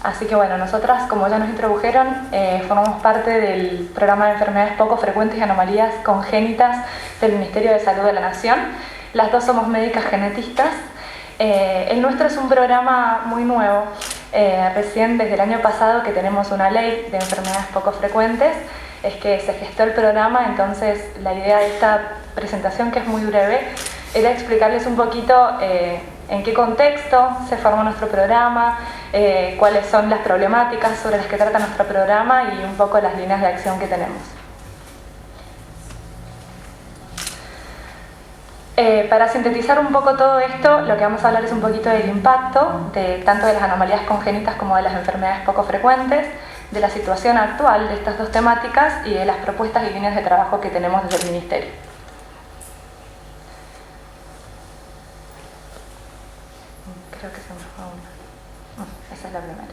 Así que bueno, nosotras, como ya nos introdujeron, formamos parte del programa de enfermedades poco frecuentes y anomalías congénitas del Ministerio de Salud de la Nación. Las dos somos médicas genetistas. El nuestro es un programa muy nuevo, recién desde el año pasado que tenemos una ley de enfermedades poco frecuentes, es que se gestó el programa. Entonces la idea de esta presentación, que es muy breve, era explicarles un poquito en qué contexto se formó nuestro programa, cuáles son las problemáticas sobre las que trata nuestro programa y un poco las líneas de acción que tenemos. Para sintetizar un poco todo esto, lo que vamos a hablar es un poquito del impacto tanto de las anomalías congénitas como de las enfermedades poco frecuentes, de la situación actual de estas dos temáticas y de las propuestas y líneas de trabajo que tenemos desde el Ministerio. Creo que se me fue una. Esa es la primera.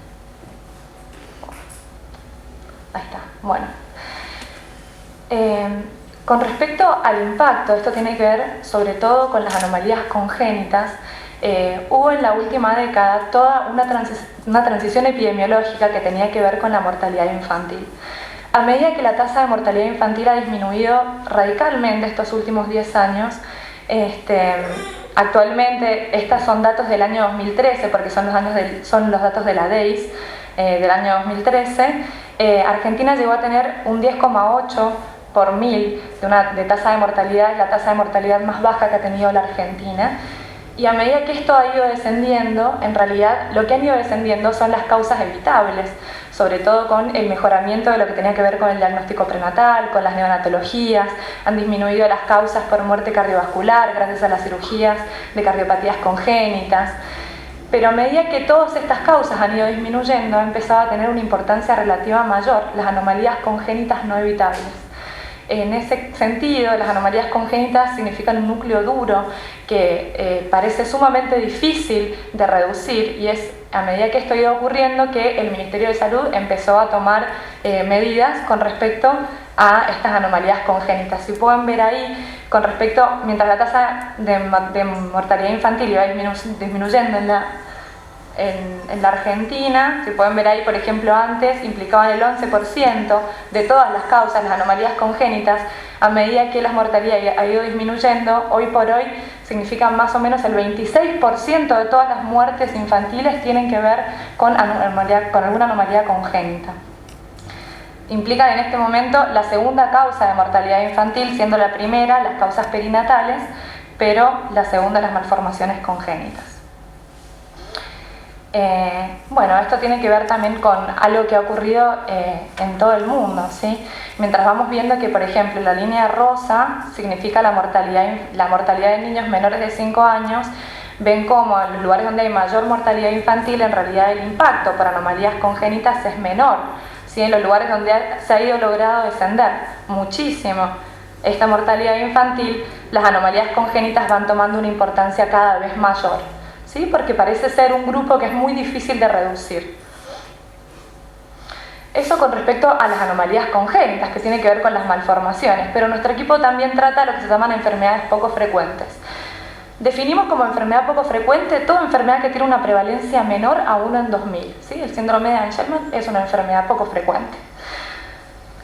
Ahí está. Bueno. Con respecto al impacto, esto tiene que ver sobre todo con las anomalías congénitas. Hubo en la última década toda una transición epidemiológica que tenía que ver con la mortalidad infantil. A medida que la tasa de mortalidad infantil ha disminuido radicalmente estos últimos 10 años, actualmente, estos son datos del año 2013, porque son los datos de la DEIS del año 2013, Argentina llegó a tener un 10,8 por mil de tasa de mortalidad, es la tasa de mortalidad más baja que ha tenido la Argentina. Y a medida que esto ha ido descendiendo, en realidad lo que han ido descendiendo son las causas evitables, sobre todo con el mejoramiento de lo que tenía que ver con el diagnóstico prenatal, con las neonatologías. Han disminuido las causas por muerte cardiovascular gracias a las cirugías de cardiopatías congénitas. Pero a medida que todas estas causas han ido disminuyendo, ha empezado a tener una importancia relativa mayor las anomalías congénitas no evitables. En ese sentido, las anomalías congénitas significan un núcleo duro que parece sumamente difícil de reducir, y es a medida que esto ha ido ocurriendo que el Ministerio de Salud empezó a tomar medidas con respecto a estas anomalías congénitas. Si pueden ver ahí, con respecto, mientras la tasa de mortalidad infantil iba disminuyendo en la Argentina, si pueden ver ahí, por ejemplo, antes implicaban el 11% de todas las causas, las anomalías congénitas. A medida que la mortalidad ha ido disminuyendo, hoy por hoy significan más o menos el 26% de todas las muertes infantiles tienen que ver con alguna anomalía congénita. Implican en este momento la segunda causa de mortalidad infantil, siendo la primera las causas perinatales, pero la segunda las malformaciones congénitas. Bueno, esto tiene que ver también con algo que ha ocurrido en todo el mundo, ¿sí? Mientras vamos viendo que, por ejemplo, la línea rosa significa la mortalidad de niños menores de 5 años, ven cómo en los lugares donde hay mayor mortalidad infantil, en realidad el impacto por anomalías congénitas es menor, ¿sí? En los lugares donde se ha ido logrado descender muchísimo esta mortalidad infantil, las anomalías congénitas van tomando una importancia cada vez mayor, ¿sí? Porque parece ser un grupo que es muy difícil de reducir. Eso con respecto a las anomalías congénitas, que tiene que ver con las malformaciones, pero nuestro equipo también trata lo que se llaman enfermedades poco frecuentes. Definimos como enfermedad poco frecuente toda enfermedad que tiene una prevalencia menor a 1 en 2000, ¿sí? El síndrome de Angelman es una enfermedad poco frecuente.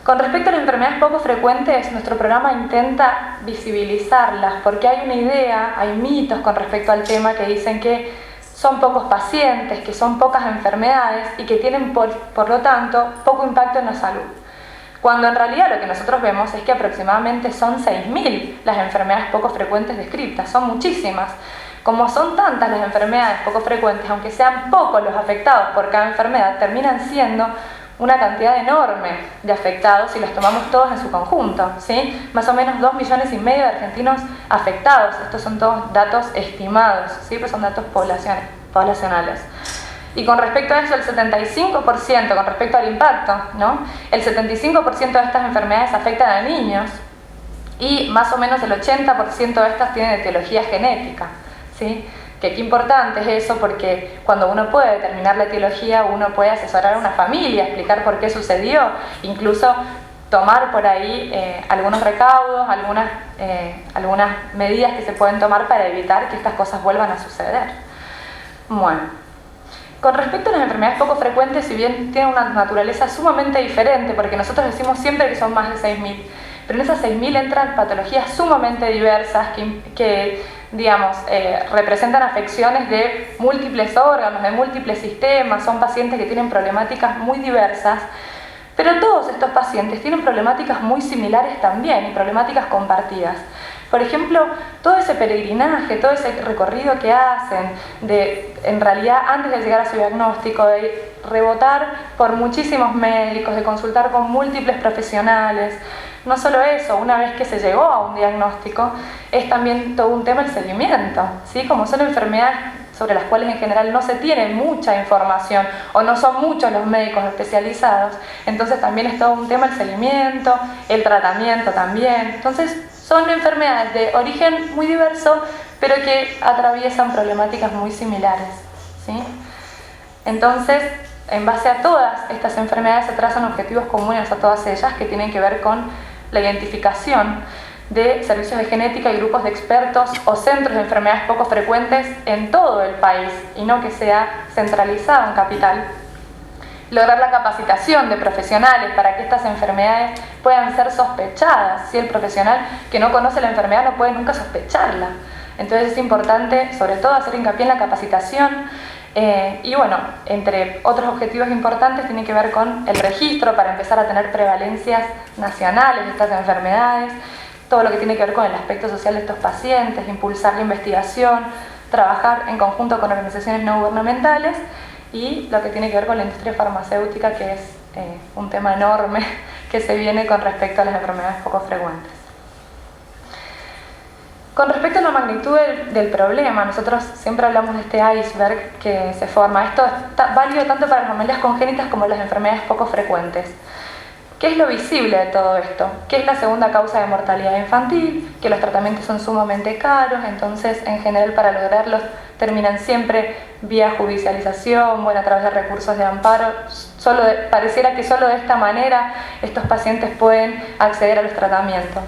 Con respecto a las enfermedades poco frecuentes, nuestro programa intenta visibilizarlas, porque hay una idea, hay mitos con respecto al tema que dicen que son pocos pacientes, que son pocas enfermedades y que tienen por lo tanto poco impacto en la salud. Cuando en realidad lo que nosotros vemos es que aproximadamente son 6.000 las enfermedades poco frecuentes descritas, son muchísimas. Como son tantas las enfermedades poco frecuentes, aunque sean pocos los afectados por cada enfermedad, terminan siendo una cantidad enorme de afectados si los tomamos todos en su conjunto, ¿sí? Más o menos 2,5 millones de argentinos afectados. Estos son todos datos estimados, ¿sí? Pues son datos poblacionales. Y con respecto a eso, el 75%, con respecto al impacto, ¿no? El 75% de estas enfermedades afectan a niños y más o menos el 80% de estas tienen etiología genética, ¿sí? Que qué importante es eso, porque cuando uno puede determinar la etiología, uno puede asesorar a una familia, explicar por qué sucedió, incluso tomar por ahí algunos recaudos, algunas medidas que se pueden tomar para evitar que estas cosas vuelvan a suceder. Bueno, Con respecto a las enfermedades poco frecuentes, si bien tienen una naturaleza sumamente diferente, porque nosotros decimos siempre que son más de 6.000, pero en esas 6.000 entran patologías sumamente diversas que digamos, representan afecciones de múltiples órganos, de múltiples sistemas, son pacientes que tienen problemáticas muy diversas, pero todos estos pacientes tienen problemáticas muy similares también y problemáticas compartidas. Por ejemplo, todo ese peregrinaje, todo ese recorrido que hacen, en realidad antes de llegar a su diagnóstico, de rebotar por muchísimos médicos, de consultar con múltiples profesionales. No solo eso, una vez que se llegó a un diagnóstico, es también todo un tema el seguimiento, ¿sí? Como son enfermedades sobre las cuales en general no se tiene mucha información o no son muchos los médicos especializados, entonces también es todo un tema el seguimiento, el tratamiento también. Entonces son enfermedades de origen muy diverso, pero que atraviesan problemáticas muy similares, ¿sí? Entonces, en base a todas estas enfermedades se trazan objetivos comunes a todas ellas que tienen que ver con la identificación de servicios de genética y grupos de expertos o centros de enfermedades poco frecuentes en todo el país y no que sea centralizado en capital. Lograr la capacitación de profesionales para que estas enfermedades puedan ser sospechadas, si el profesional que no conoce la enfermedad no puede nunca sospecharla. Entonces es importante, sobre todo, hacer hincapié en la capacitación. Y bueno, entre otros objetivos importantes tiene que ver con el registro para empezar a tener prevalencias nacionales de estas enfermedades, todo lo que tiene que ver con el aspecto social de estos pacientes, impulsar la investigación, trabajar en conjunto con organizaciones no gubernamentales y lo que tiene que ver con la industria farmacéutica, que es un tema enorme que se viene con respecto a las enfermedades poco frecuentes. Con respecto a la magnitud del problema, nosotros siempre hablamos de este iceberg que se forma. Esto es válido tanto para las anomalías congénitas como las enfermedades poco frecuentes. ¿Qué es lo visible de todo esto? ¿Qué es la segunda causa de mortalidad infantil? Que los tratamientos son sumamente caros, entonces en general para lograrlos terminan siempre vía judicialización, bueno, a través de recursos de amparo. Pareciera que solo de esta manera estos pacientes pueden acceder a los tratamientos.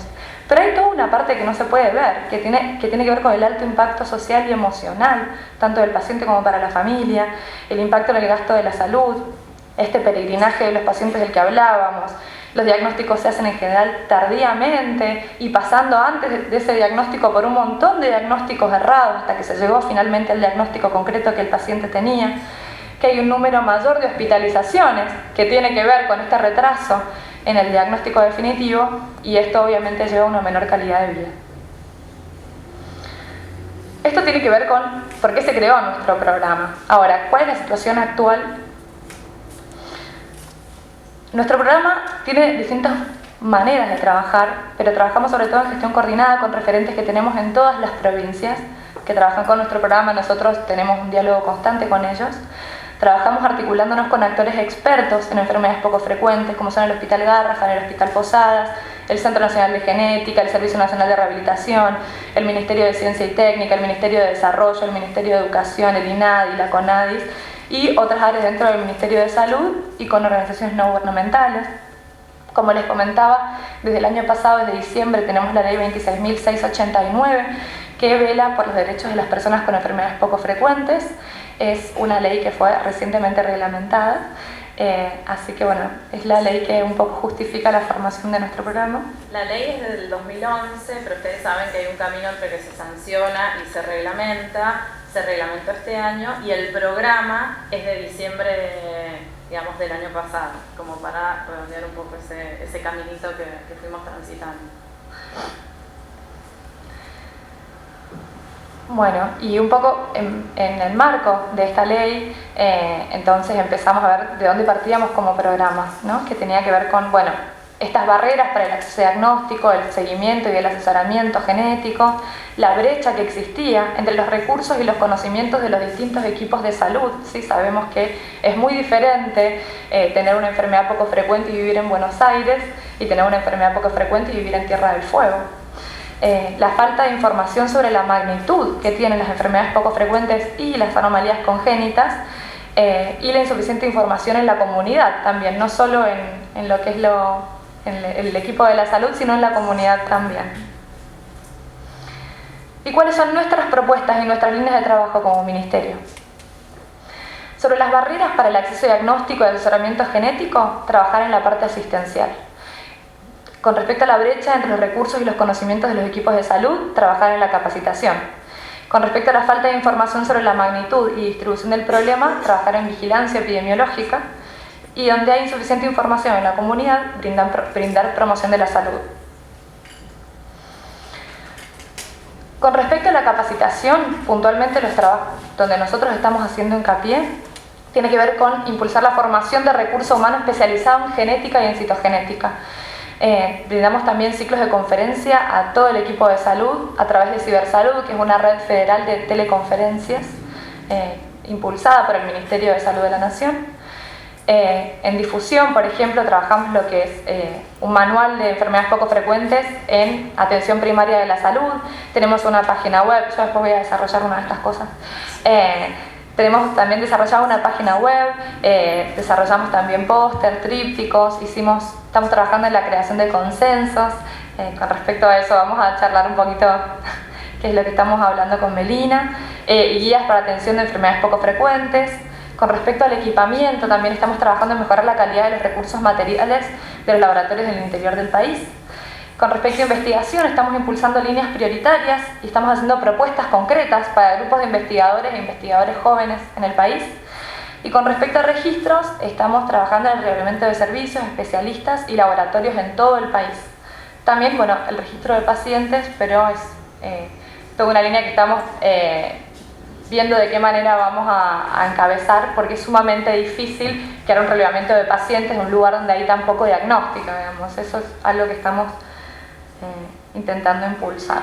Pero hay toda una parte que no se puede ver, que tiene que ver con el alto impacto social y emocional, tanto del paciente como para la familia, el impacto en el gasto de la salud, este peregrinaje de los pacientes del que hablábamos. Los diagnósticos se hacen en general tardíamente y pasando antes de ese diagnóstico por un montón de diagnósticos errados hasta que se llegó finalmente al diagnóstico concreto que el paciente tenía, que hay un número mayor de hospitalizaciones que tiene que ver con este retraso en el diagnóstico definitivo y esto obviamente lleva a una menor calidad de vida. Esto tiene que ver con por qué se creó nuestro programa. Ahora, ¿cuál es la situación actual? Nuestro programa tiene distintas maneras de trabajar, pero trabajamos sobre todo en gestión coordinada con referentes que tenemos en todas las provincias que trabajan con nuestro programa. Nosotros tenemos un diálogo constante con ellos. Trabajamos articulándonos con actores expertos en enfermedades poco frecuentes, como son el Hospital Garrahan, el Hospital Posadas, el Centro Nacional de Genética, el Servicio Nacional de Rehabilitación, el Ministerio de Ciencia y Técnica, el Ministerio de Desarrollo, el Ministerio de Educación, el INADI, la CONADIS y otras áreas dentro del Ministerio de Salud y con organizaciones no gubernamentales. Como les comentaba, desde el año pasado, desde diciembre, tenemos la Ley 26.689 que vela por los derechos de las personas con enfermedades poco frecuentes. Es una ley que fue recientemente reglamentada, así que bueno, es la ley que un poco justifica la formación de nuestro programa. La ley es del 2011, pero ustedes saben que hay un camino entre que se sanciona y se reglamentó este año y el programa es de diciembre, digamos, del año pasado, como para redondear un poco ese caminito que fuimos transitando. Bueno, y un poco en el marco de esta ley, entonces empezamos a ver de dónde partíamos como programa, ¿no? Que tenía que ver con, bueno, estas barreras para el acceso diagnóstico, el seguimiento y el asesoramiento genético, la brecha que existía entre los recursos y los conocimientos de los distintos equipos de salud. Sí, sabemos que es muy diferente tener una enfermedad poco frecuente y vivir en Buenos Aires y tener una enfermedad poco frecuente y vivir en Tierra del Fuego. La falta de información sobre la magnitud que tienen las enfermedades poco frecuentes y las anomalías congénitas y la insuficiente información en la comunidad también, no solo en lo que es el equipo de la salud, sino en la comunidad también. ¿Y cuáles son nuestras propuestas y nuestras líneas de trabajo como ministerio? Sobre las barreras para el acceso diagnóstico y asesoramiento genético, trabajar en la parte asistencial. Con respecto a la brecha entre los recursos y los conocimientos de los equipos de salud, trabajar en la capacitación. Con respecto a la falta de información sobre la magnitud y distribución del problema, trabajar en vigilancia epidemiológica. Y donde hay insuficiente información en la comunidad, brindar promoción de la salud. Con respecto a la capacitación, puntualmente los trabajos donde nosotros estamos haciendo hincapié, tiene que ver con impulsar la formación de recursos humanos especializados en genética y en citogenética. Brindamos también ciclos de conferencia a todo el equipo de salud a través de Cibersalud, que es una red federal de teleconferencias impulsada por el Ministerio de Salud de la Nación. En difusión, por ejemplo, trabajamos lo que es un manual de enfermedades poco frecuentes en atención primaria de la salud. Tenemos una página web, yo después voy a desarrollar una de estas cosas. Tenemos también desarrollado una página web, desarrollamos también póster, trípticos, estamos trabajando en la creación de consensos. Con respecto a eso vamos a charlar un poquito qué es lo que estamos hablando con Melina, y guías para atención de enfermedades poco frecuentes. Con respecto al equipamiento, también estamos trabajando en mejorar la calidad de los recursos materiales de los laboratorios del interior del país. Con respecto a investigación, estamos impulsando líneas prioritarias y estamos haciendo propuestas concretas para grupos de investigadores e investigadores jóvenes en el país. Y con respecto a registros, estamos trabajando en el reglamento de servicios, especialistas y laboratorios en todo el país. También, bueno, el registro de pacientes, pero es toda una línea que estamos viendo de qué manera vamos a encabezar, porque es sumamente difícil crear un relevamiento de pacientes en un lugar donde hay tan poco diagnóstico, digamos. Eso es algo que estamos intentando impulsar.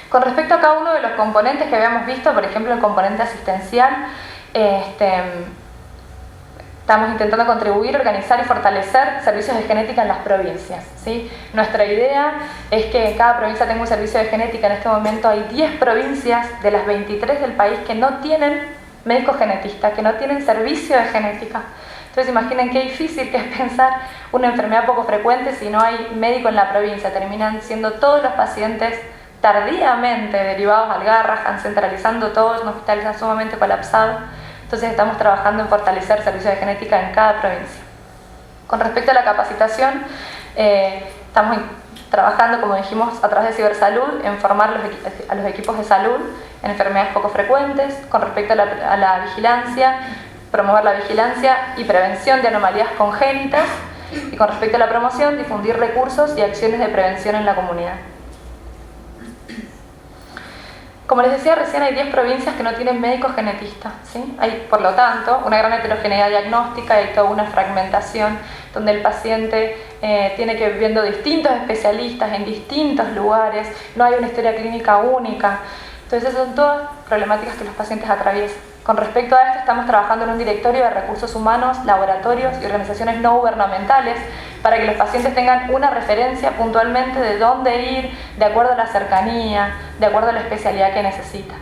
Con respecto a cada uno de los componentes que habíamos visto, por ejemplo el componente asistencial, estamos intentando contribuir, organizar y fortalecer servicios de genética en las provincias, ¿sí? Nuestra idea es que cada provincia tenga un servicio de genética. En este momento hay 10 provincias de las 23 del país que no tienen médicos genetistas, que no tienen servicio de genética. Entonces imaginen qué difícil que es pensar una enfermedad poco frecuente si no hay médico en la provincia. Terminan siendo todos los pacientes tardíamente derivados al Garrahan, centralizando todo, un hospital sumamente colapsado. Entonces estamos trabajando en fortalecer servicios de genética en cada provincia. Con respecto a la capacitación, estamos trabajando, como dijimos, a través de Cibersalud, en formar a los equipos de salud en enfermedades poco frecuentes. Con respecto a la vigilancia, promover la vigilancia y prevención de anomalías congénitas. Y con respecto a la promoción, difundir recursos y acciones de prevención en la comunidad. Como les decía recién, hay 10 provincias que no tienen médicos genetistas, ¿sí? Hay, por lo tanto, una gran heterogeneidad diagnóstica y toda una fragmentación donde el paciente tiene que ir viendo distintos especialistas en distintos lugares, no hay una historia clínica única. Entonces, esas son todas problemáticas que los pacientes atraviesan. Con respecto a esto, estamos trabajando en un directorio de recursos humanos, laboratorios y organizaciones no gubernamentales para que los pacientes tengan una referencia puntualmente de dónde ir, de acuerdo a la cercanía, de acuerdo a la especialidad que necesita.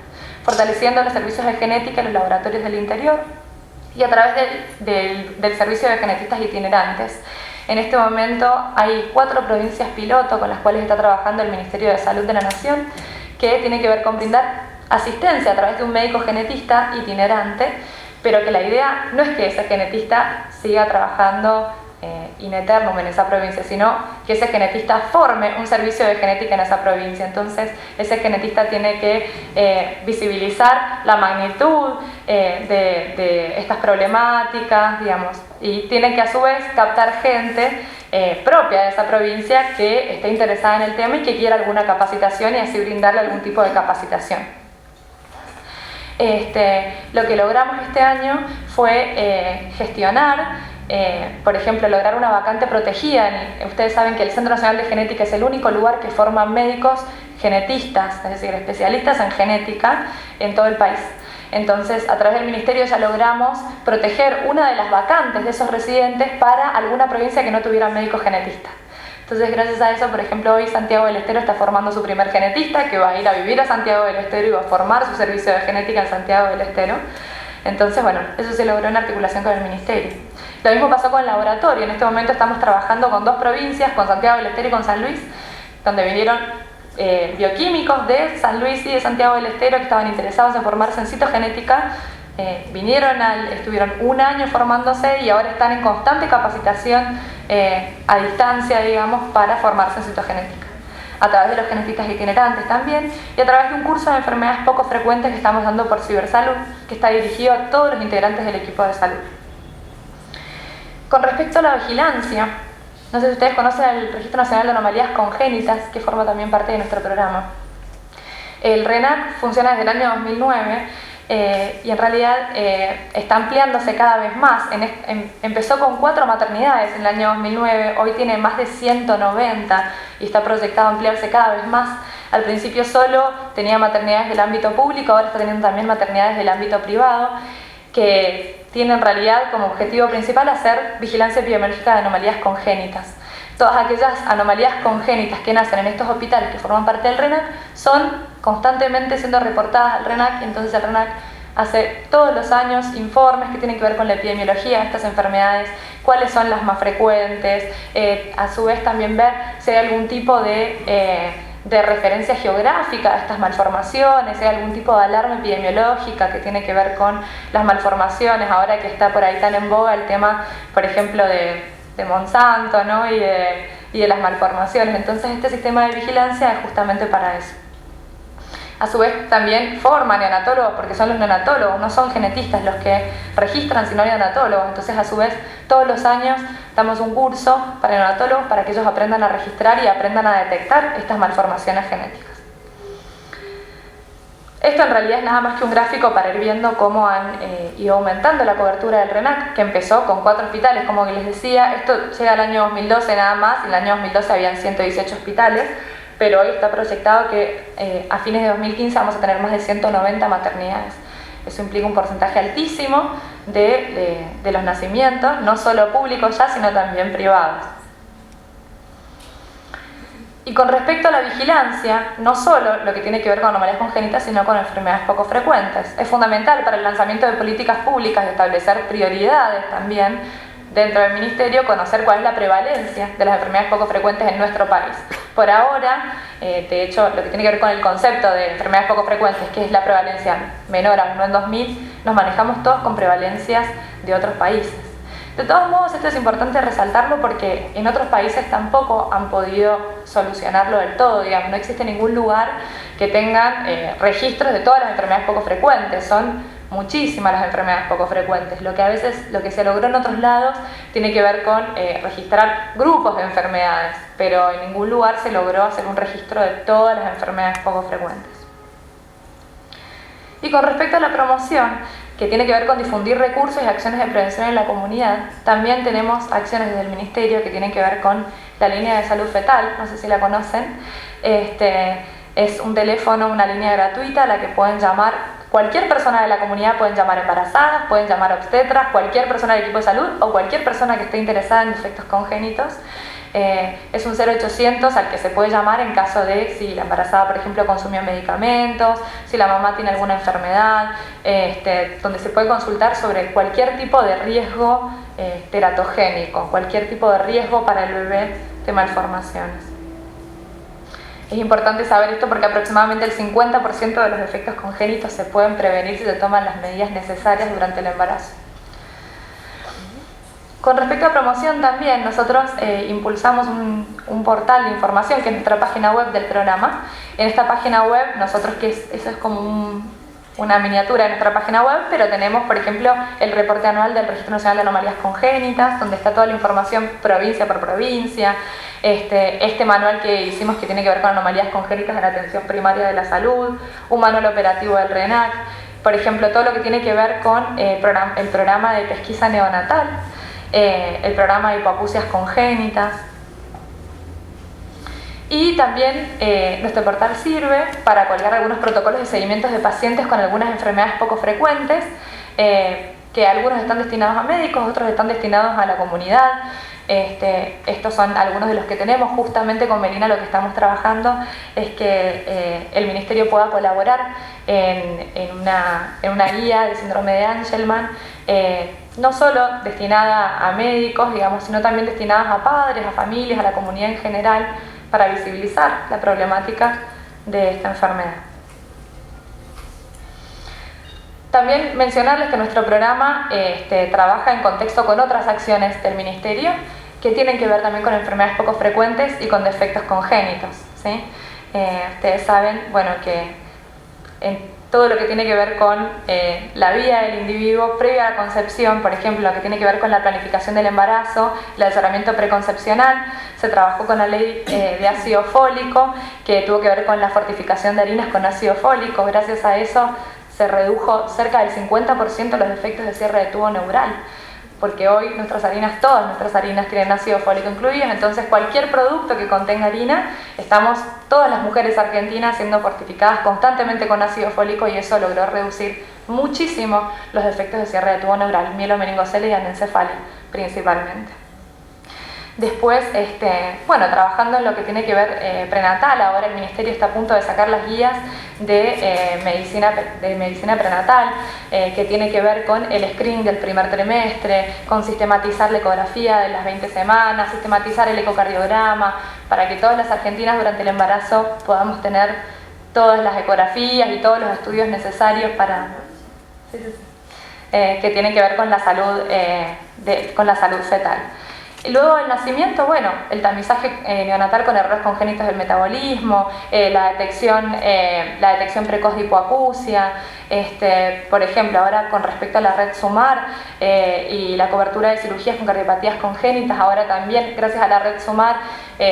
Fortaleciendo los servicios de genética en los laboratorios del interior y a través del servicio de genetistas itinerantes. En este momento hay 4 provincias piloto con las cuales está trabajando el Ministerio de Salud de la Nación, que tiene que ver con brindar asistencia a través de un médico genetista itinerante, pero que la idea no es que ese genetista siga trabajando in eternum en esa provincia, sino que ese genetista forme un servicio de genética en esa provincia. Entonces ese genetista tiene que visibilizar la magnitud de estas problemáticas, digamos, y tiene que a su vez captar gente propia de esa provincia que esté interesada en el tema y que quiera alguna capacitación y así brindarle algún tipo de capacitación. Lo que logramos este año fue gestionar, por ejemplo, lograr una vacante protegida. Ustedes saben que el Centro Nacional de Genética es el único lugar que forma médicos genetistas, es decir, especialistas en genética en todo el país. Entonces, a través del Ministerio ya logramos proteger una de las vacantes de esos residentes para alguna provincia que no tuviera médico genetista. Entonces, gracias a eso, por ejemplo, hoy Santiago del Estero está formando su primer genetista, que va a ir a vivir a Santiago del Estero y va a formar su servicio de genética en Santiago del Estero. Entonces, bueno, eso se logró en articulación con el Ministerio. Lo mismo pasó con el laboratorio. En este momento estamos trabajando con 2 provincias, con Santiago del Estero y con San Luis, donde vinieron bioquímicos de San Luis y de Santiago del Estero que estaban interesados en formarse en citogenética, estuvieron un año formándose y ahora están en constante capacitación a distancia, digamos, para formarse en citogenética, a través de los genetistas itinerantes también, y a través de un curso de enfermedades poco frecuentes que estamos dando por Cibersalud, que está dirigido a todos los integrantes del equipo de salud. Con respecto a la vigilancia, no sé si ustedes conocen el Registro Nacional de Anomalías Congénitas, que forma también parte de nuestro programa. El RENAC funciona desde el año 2009 y en realidad está ampliándose cada vez más. Empezó con 4 maternidades en el año 2009, hoy tiene más de 190 y está proyectado a ampliarse cada vez más. Al principio solo tenía maternidades del ámbito público, ahora está teniendo también maternidades del ámbito privado, que tiene en realidad como objetivo principal hacer vigilancia epidemiológica de anomalías congénitas. Todas aquellas anomalías congénitas que nacen en estos hospitales que forman parte del RENAC son constantemente siendo reportadas al RENAC, y entonces el RENAC hace todos los años informes que tienen que ver con la epidemiología de estas enfermedades, cuáles son las más frecuentes, a su vez también ver si hay algún tipo de referencia geográfica a estas malformaciones, si hay algún tipo de alarma epidemiológica que tiene que ver con las malformaciones, ahora que está por ahí tan en boga el tema, por ejemplo, de Monsanto, ¿no? y de las malformaciones. Entonces este sistema de vigilancia es justamente para eso. A su vez también forman neonatólogos, porque son los neonatólogos, no son genetistas los que registran, sino neonatólogos. Entonces a su vez todos los años damos un curso para neonatólogos para que ellos aprendan a registrar y aprendan a detectar estas malformaciones genéticas. Esto en realidad es nada más que un gráfico para ir viendo cómo han ido aumentando la cobertura del RENAC, que empezó con 4 hospitales, como les decía. Esto llega al año 2012 nada más, en el año 2012 habían 118 hospitales, pero hoy está proyectado que a fines de 2015 vamos a tener más de 190 maternidades. Eso implica un porcentaje altísimo de los nacimientos, no solo públicos ya, sino también privados. Y con respecto a la vigilancia, no solo lo que tiene que ver con anomalías congénitas, sino con enfermedades poco frecuentes. Es fundamental para el lanzamiento de políticas públicas y establecer prioridades también dentro del Ministerio, conocer cuál es la prevalencia de las enfermedades poco frecuentes en nuestro país. Por ahora, de hecho, lo que tiene que ver con el concepto de enfermedades poco frecuentes, que es la prevalencia menor a 1 en 2000, nos manejamos todos con prevalencias de otros países. De todos modos, esto es importante resaltarlo porque en otros países tampoco han podido solucionarlo del todo, digamos, no existe ningún lugar que tengan registros de todas las enfermedades poco frecuentes, son muchísimas las enfermedades poco frecuentes. Lo que se logró en otros lados tiene que ver con registrar grupos de enfermedades, pero en ningún lugar se logró hacer un registro de todas las enfermedades poco frecuentes. Y con respecto a la promoción, que tiene que ver con difundir recursos y acciones de prevención en la comunidad, también tenemos acciones desde el Ministerio que tienen que ver con la línea de salud fetal, no sé si la conocen. Es un teléfono, una línea gratuita a la que pueden llamar cualquier persona de la comunidad, pueden llamar embarazadas, pueden llamar obstetras, cualquier persona del equipo de salud o cualquier persona que esté interesada en defectos congénitos. Es un 0800 al que se puede llamar en caso de si la embarazada, por ejemplo, consumió medicamentos, si la mamá tiene alguna enfermedad, donde se puede consultar sobre cualquier tipo de riesgo teratogénico, cualquier tipo de riesgo para el bebé de malformaciones. Es importante saber esto porque aproximadamente el 50% de los defectos congénitos se pueden prevenir si se toman las medidas necesarias durante el embarazo. Con respecto a promoción también, nosotros impulsamos un portal de información que es nuestra página web del programa. En esta página web, eso es como una miniatura de nuestra página web, pero tenemos, por ejemplo, el reporte anual del Registro Nacional de Anomalías Congénitas, donde está toda la información provincia por provincia, este manual que hicimos que tiene que ver con anomalías congénitas en la atención primaria de la salud, un manual operativo del RENAC, por ejemplo, todo lo que tiene que ver con el programa de pesquisa neonatal, el programa de hipoacusias congénitas. Y también nuestro portal sirve para colgar algunos protocolos de seguimientos de pacientes con algunas enfermedades poco frecuentes, que algunos están destinados a médicos, otros están destinados a la comunidad. Estos son algunos de los que tenemos. Justamente con Melina lo que estamos trabajando es que el Ministerio pueda colaborar en una guía de síndrome de Angelman, no solo destinada a médicos, digamos, sino también destinadas a padres, a familias, a la comunidad en general, para visibilizar la problemática de esta enfermedad. También mencionarles que nuestro programa trabaja en contexto con otras acciones del Ministerio que tienen que ver también con enfermedades poco frecuentes y con defectos congénitos, ¿sí? Ustedes saben, bueno, que en todo lo que tiene que ver con la vida del individuo previa a la concepción, por ejemplo, lo que tiene que ver con la planificación del embarazo, el asesoramiento preconcepcional, se trabajó con la ley de ácido fólico, que tuvo que ver con la fortificación de harinas con ácido fólico. Gracias a eso se redujo cerca del 50% los defectos de cierre de tubo neural, porque hoy todas nuestras harinas tienen ácido fólico incluido, entonces cualquier producto que contenga harina, estamos todas las mujeres argentinas siendo fortificadas constantemente con ácido fólico y eso logró reducir muchísimo los defectos de cierre de tubo neural, mielomeningoceles y anencefalia principalmente. Después, bueno, trabajando en lo que tiene que ver prenatal, ahora el Ministerio está a punto de sacar las guías de medicina prenatal, que tiene que ver con el screening del primer trimestre, con sistematizar la ecografía de las 20 semanas, sistematizar el ecocardiograma, para que todas las argentinas durante el embarazo podamos tener todas las ecografías y todos los estudios necesarios para... que tienen que ver con la salud, fetal. Y luego del nacimiento, bueno, el tamizaje neonatal con errores congénitos del metabolismo, la detección precoz de hipoacusia, por ejemplo, ahora con respecto a la red SUMAR y la cobertura de cirugías con cardiopatías congénitas, ahora también, gracias a la red SUMAR,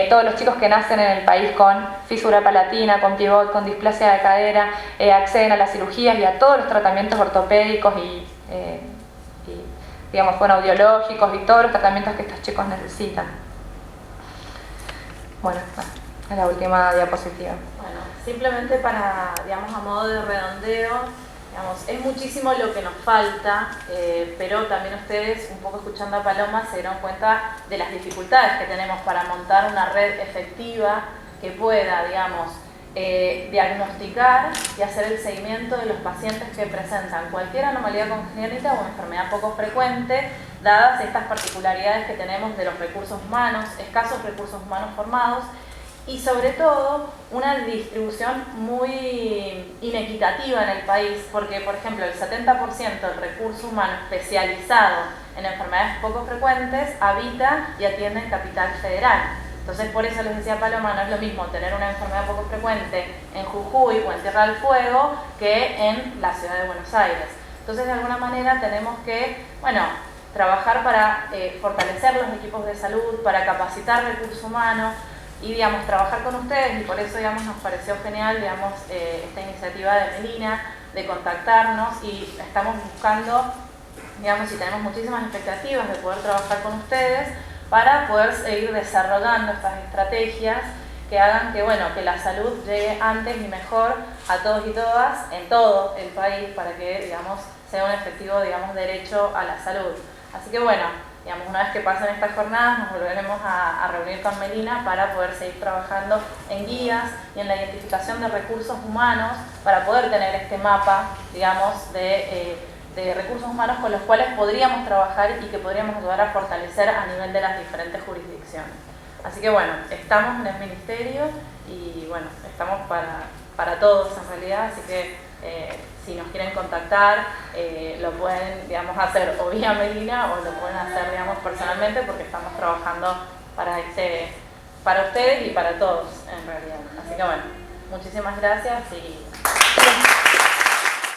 todos los chicos que nacen en el país con fisura palatina, con pivot, con displasia de cadera, acceden a las cirugías y a todos los tratamientos ortopédicos y digamos, bueno, audiológicos y todos los tratamientos que estos chicos necesitan. Bueno, es la última diapositiva. Bueno, simplemente para, digamos, a modo de redondeo, digamos, es muchísimo lo que nos falta, pero también ustedes, un poco escuchando a Paloma, se dieron cuenta de las dificultades que tenemos para montar una red efectiva que pueda, digamos, diagnosticar y hacer el seguimiento de los pacientes que presentan cualquier anomalía congénita o enfermedad poco frecuente, dadas estas particularidades que tenemos de los recursos humanos, escasos recursos humanos formados y sobre todo una distribución muy inequitativa en el país, porque por ejemplo el 70% del recurso humano especializado en enfermedades poco frecuentes habita y atiende en Capital Federal. Entonces, por eso les decía Paloma, no es lo mismo tener una enfermedad poco frecuente en Jujuy o en Tierra del Fuego que en la ciudad de Buenos Aires. Entonces, de alguna manera tenemos que, bueno, trabajar para fortalecer los equipos de salud, para capacitar recursos humanos y, digamos, trabajar con ustedes y por eso, digamos, nos pareció genial, digamos, esta iniciativa de Melina, de contactarnos y estamos buscando, digamos, y tenemos muchísimas expectativas de poder trabajar con ustedes para poder seguir desarrollando estas estrategias que hagan que, bueno, que la salud llegue antes y mejor a todos y todas en todo el país para que, digamos, sea un efectivo, digamos, derecho a la salud. Así que, bueno, digamos, una vez que pasen estas jornadas nos volveremos a reunir con Melina para poder seguir trabajando en guías y en la identificación de recursos humanos para poder tener este mapa, digamos, de recursos humanos con los cuales podríamos trabajar y que podríamos ayudar a fortalecer a nivel de las diferentes jurisdicciones. Así que bueno, estamos en el Ministerio y bueno, estamos para todos en realidad, así que si nos quieren contactar lo pueden, digamos, hacer o vía Melina o lo pueden hacer, digamos, personalmente porque estamos trabajando para ustedes y para todos en realidad. Así que bueno, muchísimas gracias y